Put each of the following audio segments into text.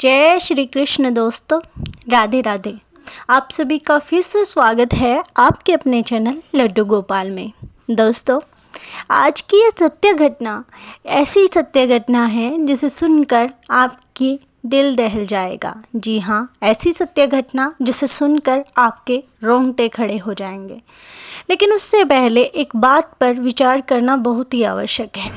जय श्री कृष्ण दोस्तों, राधे राधे। आप सभी का फिर से स्वागत है आपके अपने चैनल लड्डू गोपाल में। दोस्तों, आज की ये सत्य घटना ऐसी सत्य घटना है जिसे सुनकर आपकी दिल दहल जाएगा। जी हाँ, ऐसी सत्य घटना जिसे सुनकर आपके रोंगटे खड़े हो जाएंगे। लेकिन उससे पहले एक बात पर विचार करना बहुत ही आवश्यक है।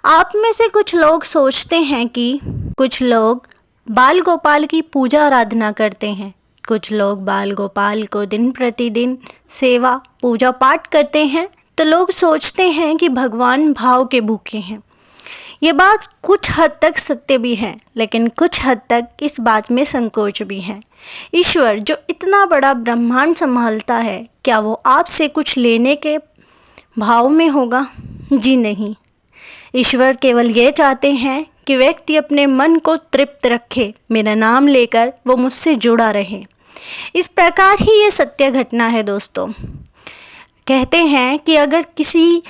आप में से कुछ लोग सोचते हैं कि कुछ लोग बाल गोपाल की पूजा आराधना करते हैं, कुछ लोग बाल गोपाल को दिन प्रतिदिन सेवा पूजा पाठ करते हैं, तो लोग सोचते हैं कि भगवान भाव के भूखे हैं। ये बात कुछ हद तक सत्य भी है, लेकिन कुछ हद तक इस बात में संकोच भी है। ईश्वर जो इतना बड़ा ब्रह्मांड संभालता है, क्या वो आपसे कुछ लेने के भाव में होगा? जी नहीं। ईश्वर केवल ये चाहते हैं कि व्यक्ति अपने मन को तृप्त रखे, मेरा नाम लेकर वो मुझसे जुड़ा रहे। इस प्रकार ही ये सत्य घटना है दोस्तों। कहते हैं कि अगर किसी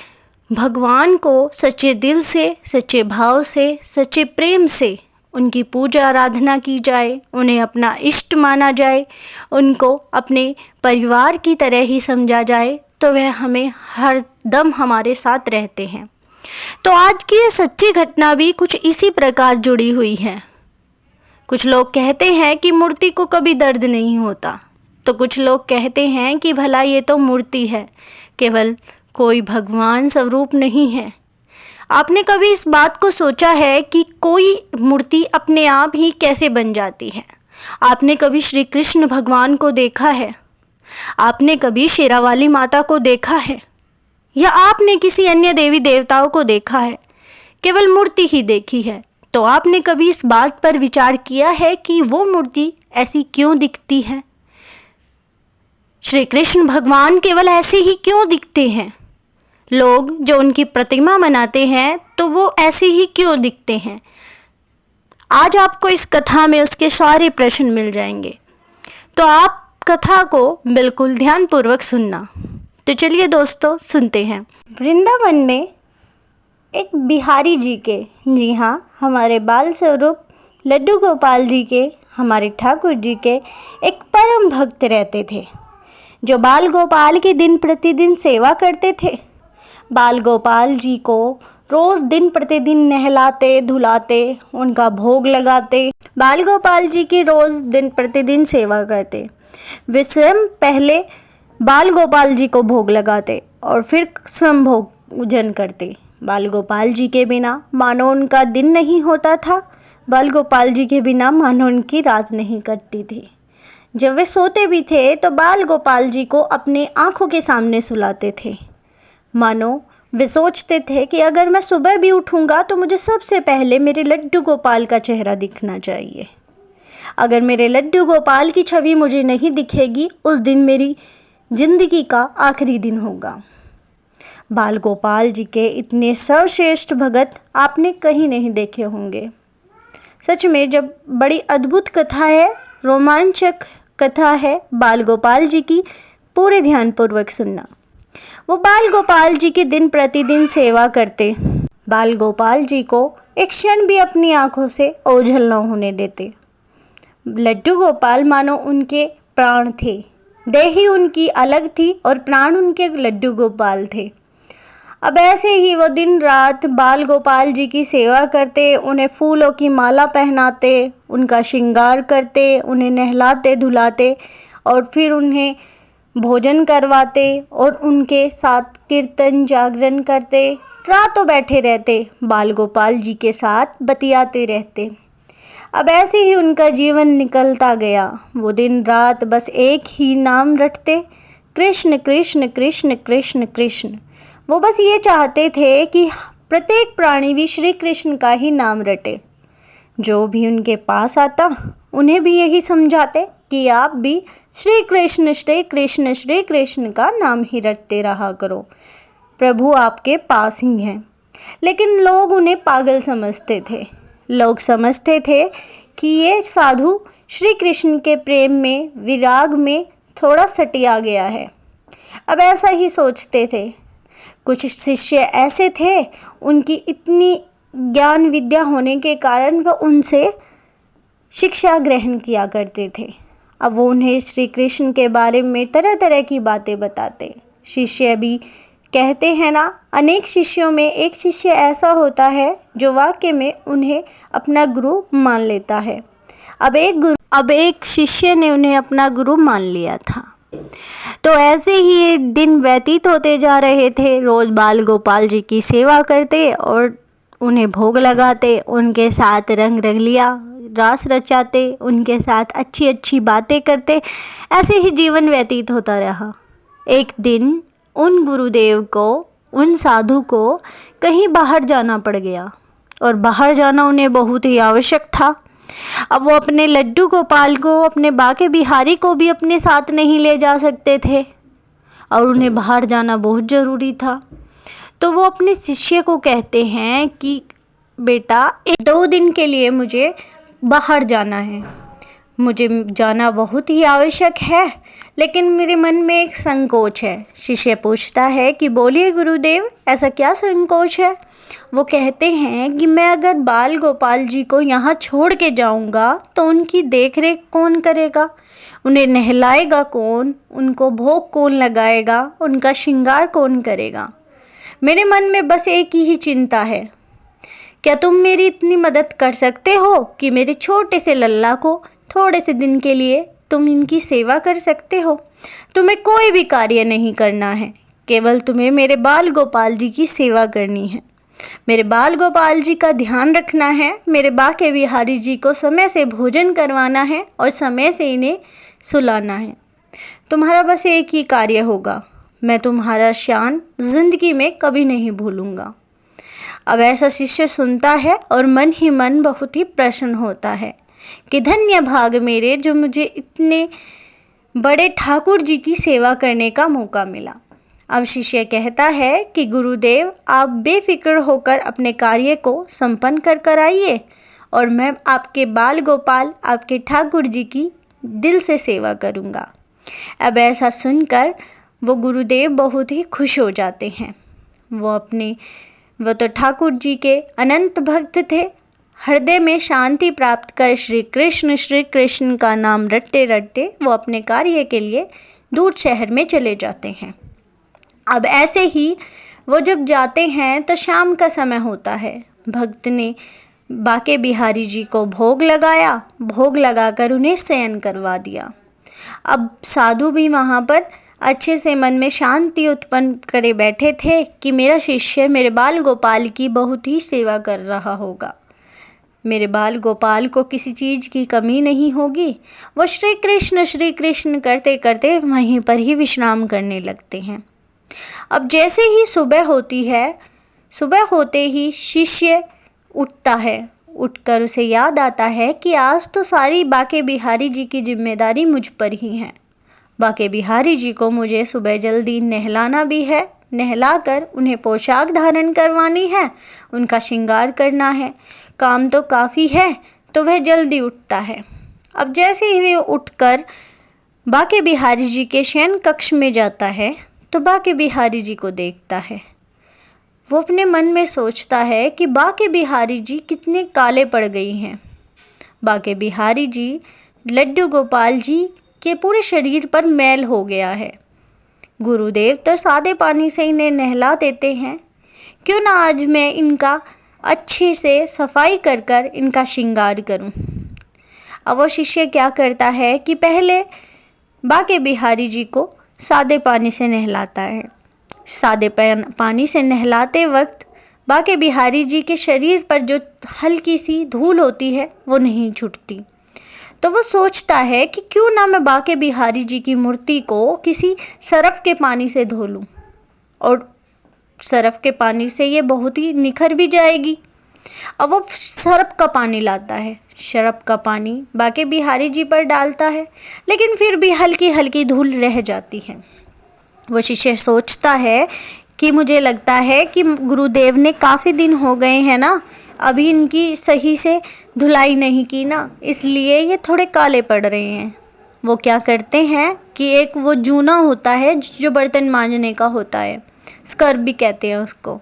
भगवान को सच्चे दिल से, सच्चे भाव से, सच्चे प्रेम से उनकी पूजा आराधना की जाए, उन्हें अपना इष्ट माना जाए, उनको अपने परिवार की तरह ही समझा जाए, तो वह हमें हर दम हमारे साथ रहते हैं। तो आज की ये सच्ची घटना भी कुछ इसी प्रकार जुड़ी हुई है। कुछ लोग कहते हैं कि मूर्ति को कभी दर्द नहीं होता, तो कुछ लोग कहते हैं कि भला ये तो मूर्ति है, केवल कोई भगवान स्वरूप नहीं है। आपने कभी इस बात को सोचा है कि कोई मूर्ति अपने आप ही कैसे बन जाती है? आपने कभी श्री कृष्ण भगवान को देखा है? आपने कभी शेरावाली माता को देखा है? या आपने किसी अन्य देवी देवताओं को देखा है? केवल मूर्ति ही देखी है। तो आपने कभी इस बात पर विचार किया है कि वो मूर्ति ऐसी क्यों दिखती है? श्री कृष्ण भगवान केवल ऐसे ही क्यों दिखते हैं? लोग जो उनकी प्रतिमा बनाते हैं, तो वो ऐसे ही क्यों दिखते हैं? आज आपको इस कथा में उसके सारे प्रश्न मिल जाएंगे, तो आप कथा को बिल्कुल ध्यानपूर्वक सुनना। तो चलिए दोस्तों, सुनते हैं। वृंदावन में एक बिहारी जी के, जी हाँ, हमारे बाल स्वरूप लड्डू गोपाल जी के, हमारे ठाकुर जी के एक परम भक्त रहते थे, जो बाल गोपाल की दिन प्रतिदिन सेवा करते थे। बाल गोपाल जी को रोज़ दिन प्रतिदिन नहलाते धुलाते, उनका भोग लगाते, बाल गोपाल जी की रोज़ दिन प्रतिदिन सेवा करते। वे पहले बाल गोपाल जी को भोग लगाते और फिर स्वयं भोजन करते। बाल गोपाल जी के बिना मानो उनका दिन नहीं होता था, बाल गोपाल जी के बिना मानो उनकी रात नहीं कटती थी। जब वे सोते भी थे तो बाल गोपाल जी को अपने आँखों के सामने सुलाते थे। मानो वे सोचते थे कि अगर मैं सुबह भी उठूँगा तो मुझे सबसे पहले मेरे लड्डू गोपाल का चेहरा दिखना चाहिए। अगर मेरे लड्डू गोपाल की छवि मुझे नहीं दिखेगी, उस दिन मेरी जिंदगी का आखिरी दिन होगा। बाल गोपाल जी के इतने सर्वश्रेष्ठ भगत आपने कहीं नहीं देखे होंगे। सच में जब बड़ी अद्भुत कथा है, रोमांचक कथा है बाल गोपाल जी की, पूरे ध्यानपूर्वक सुनना। वो बाल गोपाल जी की दिन प्रतिदिन सेवा करते। बाल गोपाल जी को एक क्षण भी अपनी आंखों से ओझल न होने देते। लड्डू गोपाल मानो उनके प्राण थे। देह ही उनकी अलग थी और प्राण उनके लड्डू गोपाल थे। अब ऐसे ही वो दिन रात बाल गोपाल जी की सेवा करते, उन्हें फूलों की माला पहनाते, उनका श्रृंगार करते, उन्हें नहलाते धुलाते और फिर उन्हें भोजन करवाते और उनके साथ कीर्तन जागरण करते। रातों बैठे रहते, बाल गोपाल जी के साथ बतियाते रहते। अब ऐसे ही उनका जीवन निकलता गया। वो दिन रात बस एक ही नाम रटते, कृष्ण कृष्ण कृष्ण कृष्ण कृष्ण। वो बस ये चाहते थे कि प्रत्येक प्राणी भी श्री कृष्ण का ही नाम रटे। जो भी उनके पास आता उन्हें भी यही समझाते कि आप भी श्री कृष्ण श्री कृष्ण श्री कृष्ण का नाम ही रटते रहा करो, प्रभु आपके पास ही हैं। लेकिन लोग उन्हें पागल समझते थे। लोग समझते थे कि ये साधु श्री कृष्ण के प्रेम में, विराग में थोड़ा सटिया गया है। अब ऐसा ही सोचते थे। कुछ शिष्य ऐसे थे, उनकी इतनी ज्ञान विद्या होने के कारण वह उनसे शिक्षा ग्रहण किया करते थे। अब वो उन्हें श्री कृष्ण के बारे में तरह तरह की बातें बताते। शिष्य भी कहते हैं ना, अनेक शिष्यों में एक शिष्य ऐसा होता है जो वाकई में उन्हें अपना गुरु मान लेता है। अब एक शिष्य ने उन्हें अपना गुरु मान लिया था। तो ऐसे ही दिन व्यतीत होते जा रहे थे। रोज बाल गोपाल जी की सेवा करते और उन्हें भोग लगाते, उनके साथ रंग रंगलिया रास रचाते, उनके साथ अच्छी अच्छी बातें करते। ऐसे ही जीवन व्यतीत होता रहा। एक दिन उन गुरुदेव को, उन साधु को कहीं बाहर जाना पड़ गया और बाहर जाना उन्हें बहुत ही आवश्यक था। अब वो अपने लड्डू गोपाल को, अपने बाके बिहारी को भी अपने साथ नहीं ले जा सकते थे और उन्हें बाहर जाना बहुत ज़रूरी था। तो वो अपने शिष्य को कहते हैं कि बेटा, 2 दिन के लिए मुझे बाहर जाना है, मुझे जाना बहुत ही आवश्यक है, लेकिन मेरे मन में एक संकोच है। शिष्य पूछता है कि बोलिए गुरुदेव, ऐसा क्या संकोच है? वो कहते हैं कि मैं अगर बाल गोपाल जी को यहाँ छोड़ के जाऊँगा तो उनकी देख रेख कौन करेगा, उन्हें नहलाएगा कौन, उनको भोग कौन लगाएगा, उनका श्रृंगार कौन करेगा। मेरे मन में बस एक ही चिंता है, क्या तुम मेरी इतनी मदद कर सकते हो कि मेरे छोटे से लल्ला को थोड़े से दिन के लिए तुम इनकी सेवा कर सकते हो? तुम्हें कोई भी कार्य नहीं करना है, केवल तुम्हें मेरे बाल गोपाल जी की सेवा करनी है, मेरे बाल गोपाल जी का ध्यान रखना है, मेरे बाके बिहारी जी को समय से भोजन करवाना है और समय से इन्हें सुलाना है। तुम्हारा बस एक ही कार्य होगा, मैं तुम्हारा शान जिंदगी में कभी नहीं भूलूंगा। अब ऐसा शिष्य सुनता है और मन ही मन बहुत ही प्रसन्न होता है कि धन्य भाग मेरे, जो मुझे इतने बड़े ठाकुर जी की सेवा करने का मौका मिला। अब शिष्य कहता है कि गुरुदेव, आप बेफिक्र होकर अपने कार्य को संपन्न कर आइए और मैं आपके बाल गोपाल, आपके ठाकुर जी की दिल से सेवा करूँगा। अब ऐसा सुनकर वो गुरुदेव बहुत ही खुश हो जाते हैं। वो तो ठाकुर जी के अनंत भक्त थे। हृदय में शांति प्राप्त कर श्री कृष्ण का नाम रटते रटते वो अपने कार्य के लिए दूर शहर में चले जाते हैं। अब ऐसे ही वो जब जाते हैं तो शाम का समय होता है। भक्त ने बाके बिहारी जी को भोग लगाया, भोग लगाकर उन्हें शयन करवा दिया। अब साधु भी वहाँ पर अच्छे से मन में शांति उत्पन्न करे बैठे थे कि मेरा शिष्य मेरे बाल गोपाल की बहुत ही सेवा कर रहा होगा, मेरे बाल गोपाल को किसी चीज़ की कमी नहीं होगी। वो श्री कृष्ण करते करते वहीं पर ही विश्राम करने लगते हैं। अब जैसे ही सुबह होती है, सुबह होते ही शिष्य उठता है। उठकर उसे याद आता है कि आज तो सारी बाके बिहारी जी की जिम्मेदारी मुझ पर ही है। बाके बिहारी जी को मुझे सुबह जल्दी नहलाना भी है, नहलाकर उन्हें पोशाक धारण करवानी है, उनका श्रृंगार करना है। काम तो काफ़ी है, तो वह जल्दी उठता है। अब जैसे ही वह उठकर बाके बिहारी जी के शयन कक्ष में जाता है तो बाके बिहारी जी को देखता है। वो अपने मन में सोचता है कि बाके बिहारी जी कितने काले पड़ गई हैं। बाके बिहारी जी लड्डू गोपाल जी के पूरे शरीर पर मैल हो गया है। गुरुदेव तो सादे पानी से इन्हें नहला देते हैं, क्यों ना आज मैं इनका अच्छे से सफाई कर कर इनका श्रृंगार करूं। अब वो शिष्य क्या करता है कि पहले बाके बिहारी जी को सादे पानी से नहलाता है। सादे पानी से नहलाते वक्त बाके बिहारी जी के शरीर पर जो हल्की सी धूल होती है वो नहीं छूटती। तो वो सोचता है कि क्यों ना मैं बाके बिहारी जी की मूर्ति को किसी सरफ के पानी से धो लूँ, और सरफ के पानी से ये बहुत ही निखर भी जाएगी। अब वो सरफ का पानी लाता है, सरफ का पानी बाके बिहारी जी पर डालता है, लेकिन फिर भी हल्की हल्की धूल रह जाती है। वो शिष्य सोचता है कि मुझे लगता है कि गुरुदेव ने काफ़ी दिन हो गए हैं ना, अभी इनकी सही से धुलाई नहीं की ना, इसलिए ये थोड़े काले पड़ रहे हैं। वो क्या करते हैं कि एक वो जूना होता है जो बर्तन मांजने का होता है, स्क्रब भी कहते हैं उसको,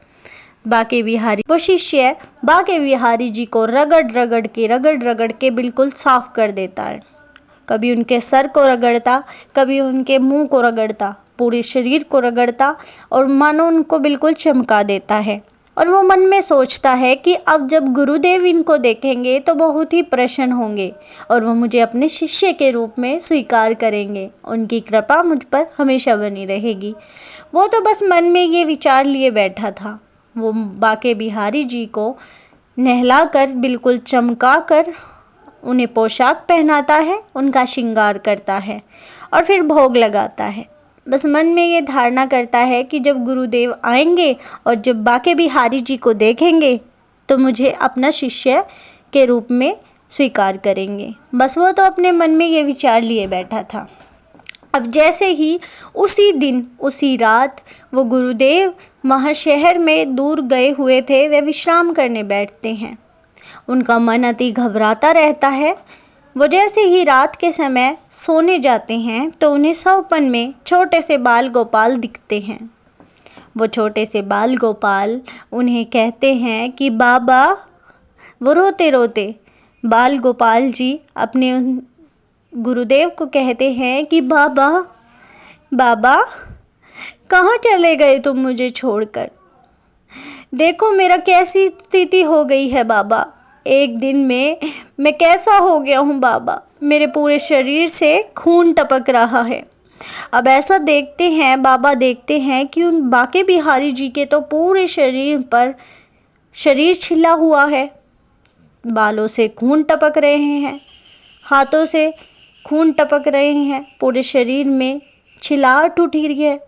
बाके बिहारी वो शिष्य बाके बिहारी जी को रगड़ के बिल्कुल साफ कर देता है। कभी उनके सर को रगड़ता, कभी उनके मुंह को रगड़ता, पूरे शरीर को रगड़ता और मानो उनको बिल्कुल चमका देता है। और वो मन में सोचता है कि अब जब गुरुदेव इनको देखेंगे तो बहुत ही प्रसन्न होंगे और वो मुझे अपने शिष्य के रूप में स्वीकार करेंगे, उनकी कृपा मुझ पर हमेशा बनी रहेगी। वो तो बस मन में ये विचार लिए बैठा था। वो बाके बिहारी जी को नहलाकर बिल्कुल चमका कर उन्हें पोशाक पहनाता है, उनका श्रृंगार करता है और फिर भोग लगाता है। बस मन में ये धारणा करता है कि जब गुरुदेव आएंगे और जब बाके बिहारी जी को देखेंगे तो मुझे अपना शिष्य के रूप में स्वीकार करेंगे। बस वो तो अपने मन में ये विचार लिए बैठा था। अब जैसे ही उसी दिन उसी रात वो गुरुदेव वहाँ शहर में दूर गए हुए थे, वे विश्राम करने बैठते हैं। उनका मन अति घबराता रहता है। वो जैसे ही रात के समय सोने जाते हैं तो उन्हें सपन में छोटे से बाल गोपाल दिखते हैं। वो छोटे से बाल गोपाल उन्हें कहते हैं कि बाबा। वो रोते रोते बाल गोपाल जी अपने गुरुदेव को कहते हैं कि बाबा बाबा कहाँ चले गए तुम मुझे छोड़कर? देखो मेरा कैसी स्थिति हो गई है बाबा। एक दिन में मैं कैसा हो गया हूँ बाबा, मेरे पूरे शरीर से खून टपक रहा है। अब ऐसा देखते हैं बाबा, देखते हैं कि उन बाके बिहारी जी के तो पूरे शरीर पर शरीर छिला हुआ है, बालों से खून टपक रहे हैं, हाथों से खून टपक रहे हैं, पूरे शरीर में छिलाहट उठी रही है।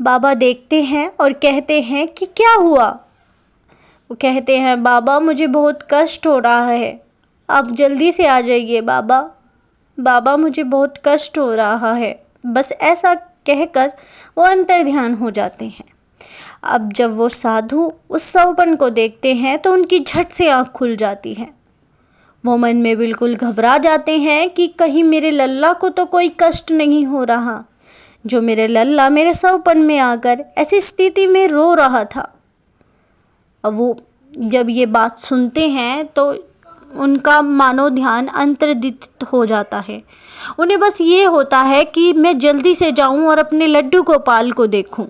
बाबा देखते हैं और कहते हैं कि क्या हुआ? वो कहते हैं बाबा मुझे बहुत कष्ट हो रहा है, आप जल्दी से आ जाइए बाबा, बाबा मुझे बहुत कष्ट हो रहा है। बस ऐसा कहकर वो अंतर्ध्यान हो जाते हैं। अब जब वो साधु उस सौपन को देखते हैं तो उनकी झट से आँख खुल जाती है। वो मन में बिल्कुल घबरा जाते हैं कि कहीं मेरे लल्ला को तो कोई कष्ट नहीं हो रहा, जो मेरे लल्ला मेरे सौपन में आकर ऐसी स्थिति में रो रहा था। अब वो जब ये बात सुनते हैं तो उनका मानो ध्यान अंतर्दित हो जाता है। उन्हें बस ये होता है कि मैं जल्दी से जाऊं और अपने लड्डू गोपाल को देखूं।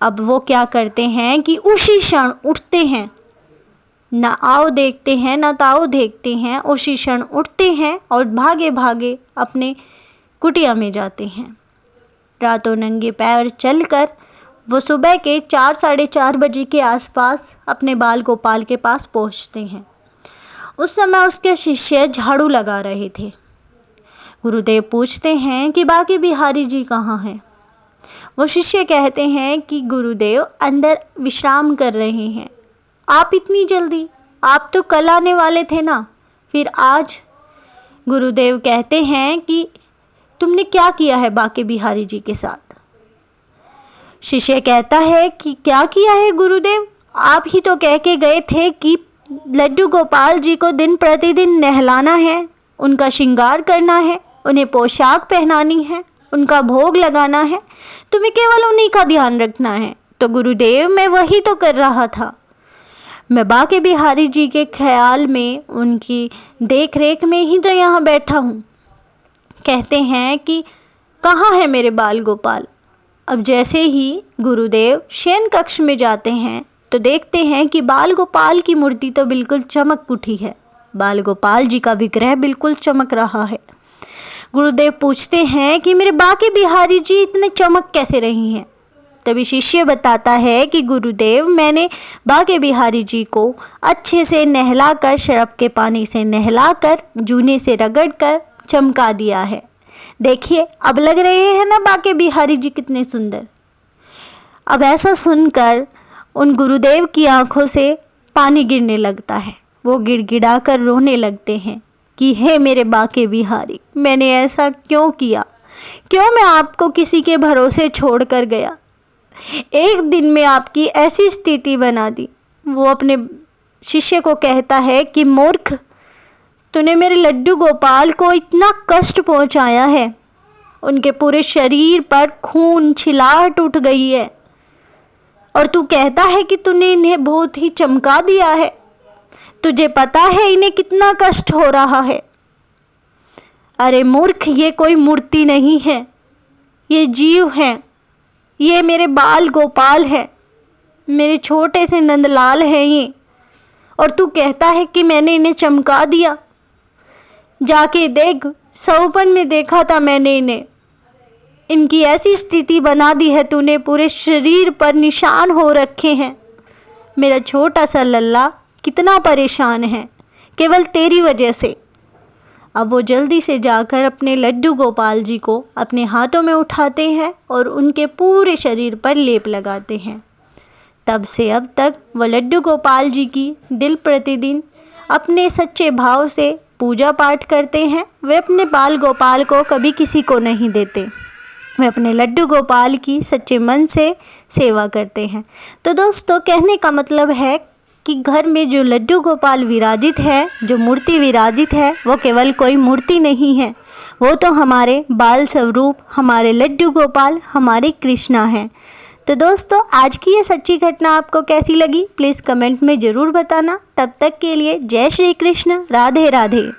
अब वो क्या करते हैं कि उसी क्षण उठते हैं, ना आओ देखते हैं ना ताओ देखते हैं, उसी क्षण उठते हैं और भागे भागे अपने कुटिया में जाते हैं। रातों नंगे पैर चलकर वो सुबह के 4 साढ़े 4 बजे के आसपास अपने बाल गोपाल के पास पहुंचते हैं। उस समय उसके शिष्य झाड़ू लगा रहे थे। गुरुदेव पूछते हैं कि बाके बिहारी जी कहाँ हैं? वो शिष्य कहते हैं कि गुरुदेव अंदर विश्राम कर रहे हैं। आप इतनी जल्दी? आप तो कल आने वाले थे ना, फिर आज? गुरुदेव कहते हैं कि तुमने क्या किया है बाके बिहारी जी के साथ? शिष्य कहता है कि क्या किया है गुरुदेव, आप ही तो कह के गए थे कि लड्डू गोपाल जी को दिन प्रतिदिन नहलाना है, उनका श्रृंगार करना है, उन्हें पोशाक पहनानी है, उनका भोग लगाना है, तुम्हें केवल उन्हीं का ध्यान रखना है। तो गुरुदेव मैं वही तो कर रहा था, मैं बाके बिहारी जी के ख्याल में, उनकी देख रेख में ही तो यहाँ बैठा हूँ। कहते हैं कि कहाँ है मेरे बाल गोपाल? अब जैसे ही गुरुदेव शयन कक्ष में जाते हैं तो देखते हैं कि बाल गोपाल की मूर्ति तो बिल्कुल चमक उठी है, बाल गोपाल जी का विग्रह बिल्कुल चमक रहा है। गुरुदेव पूछते हैं कि मेरे बाके बिहारी जी इतने चमक कैसे रही हैं? तभी शिष्य बताता है कि गुरुदेव मैंने बाके बिहारी जी को अच्छे से नहलाकर, शरब के पानी से नहलाकर, जूने से रगड़कर चमका दिया है। देखिए अब लग रहे हैं ना बाके बिहारी जी कितने सुंदर। अब ऐसा सुनकर उन गुरुदेव की आंखों से पानी गिरने लगता है। वो गिड़गिड़ा कर रोने लगते हैं कि हे मेरे बाके बिहारी, मैंने ऐसा क्यों किया? क्यों मैं आपको किसी के भरोसे छोड़ कर गया? एक दिन में आपकी ऐसी स्थिति बना दी। वो अपने शिष्य को कहता है कि मूर्ख, तूने मेरे लड्डू गोपाल को इतना कष्ट पहुंचाया है, उनके पूरे शरीर पर खून छिलाहट उठ गई है और तू कहता है कि तूने इन्हें बहुत ही चमका दिया है। तुझे पता है इन्हें कितना कष्ट हो रहा है। अरे मूर्ख, ये कोई मूर्ति नहीं है, ये जीव हैं। ये मेरे बाल गोपाल है, मेरे छोटे से नंदलाल हैं ये। और तू कहता है कि मैंने इन्हें चमका दिया। जाके देख, सौपन में देखा था मैंने इन्हें। इनकी ऐसी स्थिति बना दी है तूने, पूरे शरीर पर निशान हो रखे हैं। मेरा छोटा सा लल्ला कितना परेशान है केवल तेरी वजह से। अब वो जल्दी से जाकर अपने लड्डू गोपाल जी को अपने हाथों में उठाते हैं और उनके पूरे शरीर पर लेप लगाते हैं। तब से अब तक वो लड्डू गोपाल जी की दिल प्रतिदिन अपने सच्चे भाव से पूजा पाठ करते हैं। वे अपने बाल गोपाल को कभी किसी को नहीं देते, वे अपने लड्डू गोपाल की सच्चे मन से सेवा करते हैं। तो दोस्तों, कहने का मतलब है कि घर में जो लड्डू गोपाल विराजित है, जो मूर्ति विराजित है, वो केवल कोई मूर्ति नहीं है, वो तो हमारे बाल स्वरूप, हमारे लड्डू गोपाल, हमारे कृष्णा हैं। तो दोस्तों, आज की ये सच्ची घटना आपको कैसी लगी प्लीज़ कमेंट में ज़रूर बताना। तब तक के लिए जय श्री कृष्ण, राधे राधे।